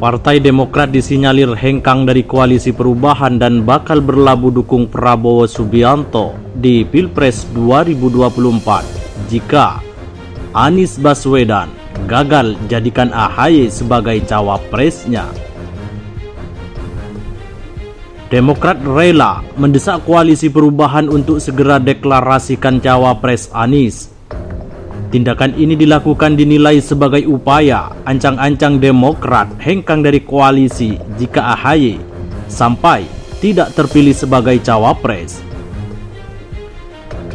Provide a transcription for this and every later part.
Partai Demokrat disinyalir hengkang dari Koalisi Perubahan dan bakal berlabuh dukung Prabowo Subianto di Pilpres 2024 jika Anies Baswedan gagal jadikan AHY sebagai cawapresnya. Demokrat rela mendesak Koalisi Perubahan untuk segera deklarasikan cawapres Anies. Tindakan ini dilakukan dinilai sebagai upaya ancang-ancang Demokrat hengkang dari koalisi jika AHY sampai tidak terpilih sebagai cawapres.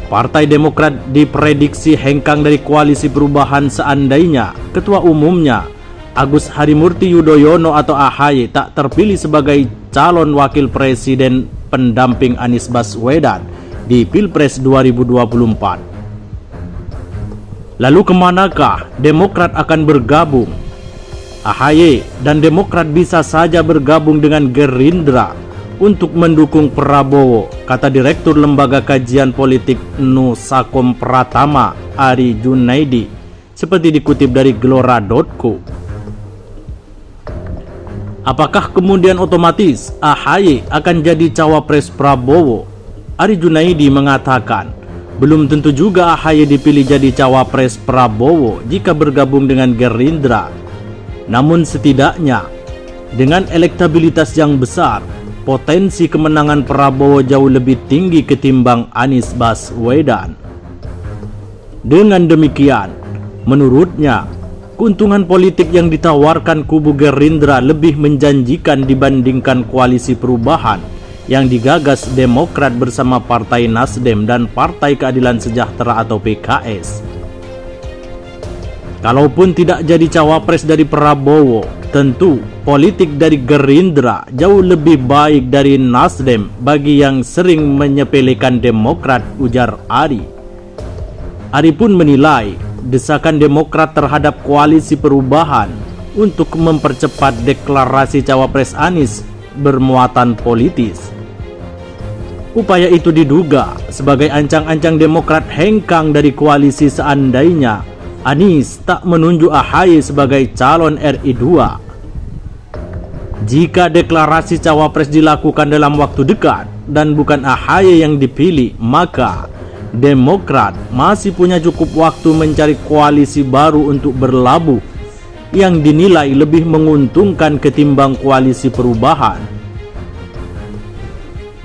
Partai Demokrat diprediksi hengkang dari Koalisi Perubahan seandainya Ketua Umumnya Agus Harimurti Yudhoyono atau AHY tak terpilih sebagai calon wakil presiden pendamping Anies Baswedan di Pilpres 2024. Lalu kemanakah Demokrat akan bergabung? AHY dan Demokrat bisa saja bergabung dengan Gerindra untuk mendukung Prabowo, kata Direktur Lembaga Kajian Politik Nusakom Pratama Ari Junaidi, seperti dikutip dari Gelora.co. Apakah kemudian otomatis AHY akan jadi cawapres Prabowo? Ari Junaidi mengatakan, belum tentu juga AHY dipilih jadi cawapres Prabowo jika bergabung dengan Gerindra. Namun setidaknya dengan elektabilitas yang besar, potensi kemenangan Prabowo jauh lebih tinggi ketimbang Anies Baswedan. Dengan demikian, menurutnya, keuntungan politik yang ditawarkan kubu Gerindra lebih menjanjikan dibandingkan Koalisi Perubahan yang digagas Demokrat bersama Partai Nasdem dan Partai Keadilan Sejahtera atau PKS. Kalaupun tidak jadi cawapres dari Prabowo, tentu politik dari Gerindra jauh lebih baik dari Nasdem bagi yang sering menyepelekan Demokrat, ujar Ari. Ari pun menilai desakan Demokrat terhadap Koalisi Perubahan untuk mempercepat deklarasi cawapres Anies bermuatan politis. Upaya itu diduga sebagai ancang-ancang Demokrat hengkang dari koalisi seandainya Anies tak menunjuk AHY sebagai calon RI 2. Jika deklarasi cawapres dilakukan dalam waktu dekat dan bukan AHY yang dipilih, maka Demokrat masih punya cukup waktu mencari koalisi baru untuk berlabuh yang dinilai lebih menguntungkan ketimbang Koalisi Perubahan.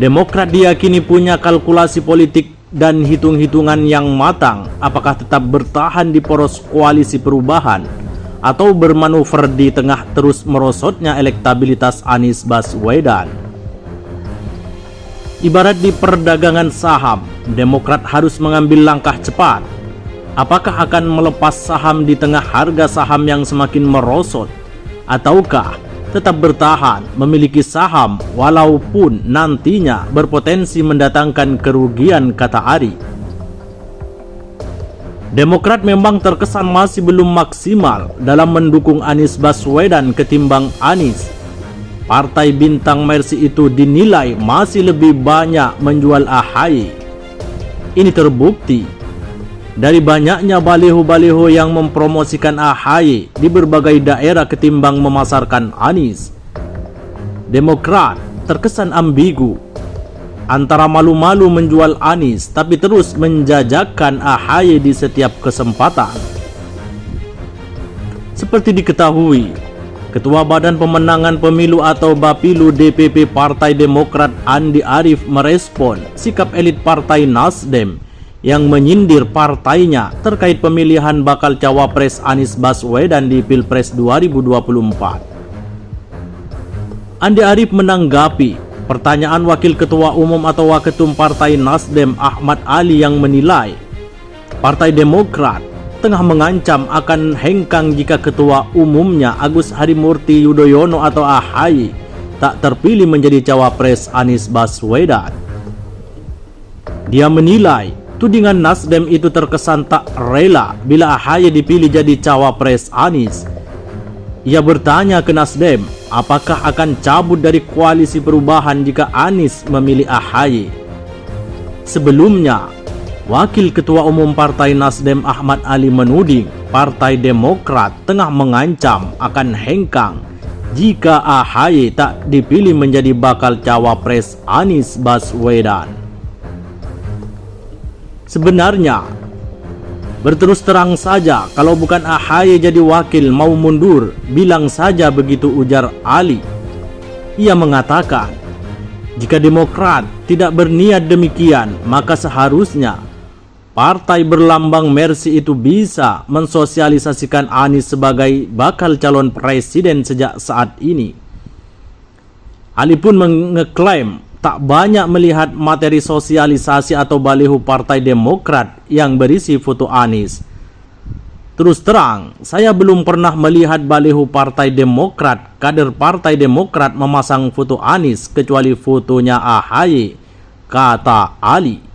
Demokrat diyakini punya kalkulasi politik dan hitung-hitungan yang matang apakah tetap bertahan di poros Koalisi Perubahan atau bermanuver di tengah terus merosotnya elektabilitas Anies Baswedan. Ibarat di perdagangan saham, Demokrat harus mengambil langkah cepat. Apakah akan melepas saham di tengah harga saham yang semakin merosot, ataukah tetap bertahan memiliki saham walaupun nantinya berpotensi mendatangkan kerugian, kata Ari. Demokrat memang terkesan masih belum maksimal dalam mendukung Anies Baswedan ketimbang Anies. Partai Bintang Mersi itu dinilai masih lebih banyak menjual AHY. Ini terbukti dari banyaknya baliho-baliho yang mempromosikan AHY di berbagai daerah ketimbang memasarkan Anies. Demokrat terkesan ambigu antara malu-malu menjual Anies tapi terus menjajakan AHY di setiap kesempatan. Seperti diketahui, Ketua Badan Pemenangan Pemilu atau Bapilu DPP Partai Demokrat Andi Arief merespon sikap elit Partai Nasdem yang menyindir partainya terkait pemilihan bakal cawapres Anies Baswedan di Pilpres 2024. Andi Arief menanggapi pertanyaan Wakil Ketua Umum atau Waketum Partai Nasdem Ahmad Ali yang menilai Partai Demokrat tengah mengancam akan hengkang jika Ketua Umumnya Agus Harimurti Yudhoyono atau AHY tak terpilih menjadi cawapres Anies Baswedan. Dia menilai tudingan Nasdem itu terkesan tak rela bila AHY dipilih jadi cawapres Anies. Ia bertanya ke Nasdem, apakah akan cabut dari Koalisi Perubahan jika Anies memilih AHY. Sebelumnya, Wakil Ketua Umum Partai Nasdem Ahmad Ali menuding Partai Demokrat tengah mengancam akan hengkang jika AHY tak dipilih menjadi bakal cawapres Anies Baswedan. Sebenarnya, berterus terang saja, kalau bukan AHY jadi wakil mau mundur, bilang saja begitu, ujar Ali. Ia mengatakan, jika Demokrat tidak berniat demikian, maka seharusnya partai berlambang Mercy itu bisa mensosialisasikan Anies sebagai bakal calon presiden sejak saat ini. Ali pun mengeklaim tak banyak melihat materi sosialisasi atau baliho Partai Demokrat yang berisi foto Anies. Terus terang, saya belum pernah melihat baliho Partai Demokrat, kader Partai Demokrat memasang foto Anies kecuali fotonya AHY, kata Ali.